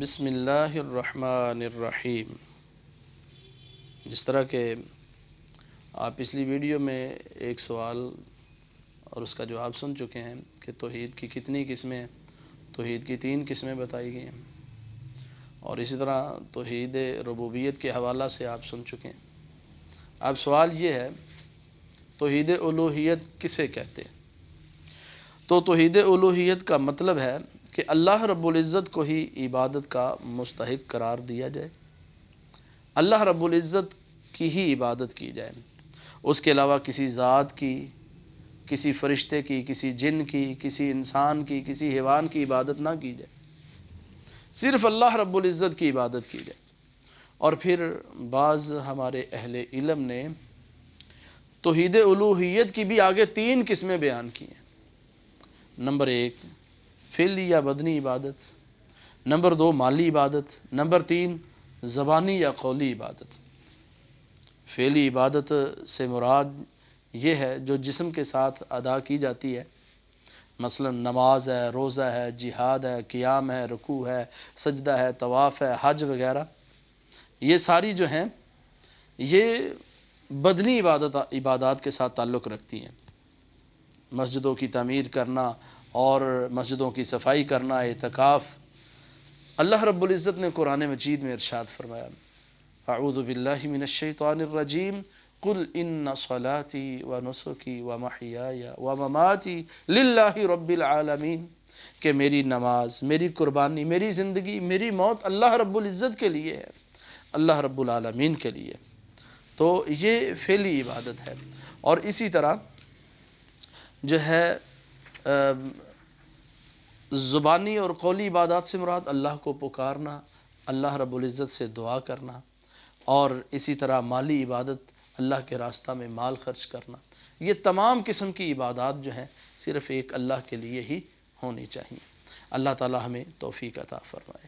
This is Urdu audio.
بسم اللہ الرحمن الرحیم۔ جس طرح کہ آپ پچھلی ویڈیو میں ایک سوال اور اس کا جواب سن چکے ہیں کہ توحید کی کتنی قسمیں ہیں، توحید کی 3 قسمیں بتائی گئی ہیں، اور اسی طرح توحید ربوبیت کے حوالہ سے آپ سن چکے ہیں۔ اب سوال یہ ہے، توحید الوہیت کسے کہتے ہیں؟ تو توحید الوہیت کا مطلب ہے کہ اللہ رب العزت کو ہی عبادت کا مستحق قرار دیا جائے، اللہ رب العزت کی ہی عبادت کی جائے، اس کے علاوہ کسی ذات کی، کسی فرشتے کی، کسی جن کی، کسی انسان کی، کسی حیوان کی عبادت نہ کی جائے، صرف اللہ رب العزت کی عبادت کی جائے۔ اور پھر بعض ہمارے اہل علم نے توحید الوہیت کی بھی آگے 3 قسمیں بیان کی ہیں۔ نمبر 1 فعلی یا بدنی عبادت، نمبر 2 مالی عبادت، نمبر 3 زبانی یا قولی عبادت۔ فعلی عبادت سے مراد یہ ہے جو جسم کے ساتھ ادا کی جاتی ہے، مثلا نماز ہے، روزہ ہے، جہاد ہے، قیام ہے، رکوع ہے، سجدہ ہے، طواف ہے، حج وغیرہ، یہ ساری جو ہیں یہ بدنی عبادات کے ساتھ تعلق رکھتی ہیں۔ مسجدوں کی تعمیر کرنا اور مسجدوں کی صفائی کرنا، اعتکاف۔ اللہ رب العزت نے قرآن مجید میں ارشاد فرمایا، اعوذ باللہ من الشیطان الرجیم، قل ان صلاتي ونسکی ومحیای ومماتی للہ رب العالمین، کہ میری نماز، میری قربانی، میری زندگی، میری موت اللہ رب العزت کے لیے ہے، اللہ رب العالمین کے لیے۔ تو یہ فعلی عبادت ہے۔ اور اسی طرح جو ہے زبانی اور قولی عبادات سے مراد اللہ کو پکارنا، اللہ رب العزت سے دعا کرنا، اور اسی طرح مالی عبادت اللہ کے راستہ میں مال خرچ کرنا۔ یہ تمام قسم کی عبادات جو ہیں صرف ایک اللہ کے لیے ہی ہونی چاہیے۔ اللہ تعالی ہمیں توفیق عطا فرمائے۔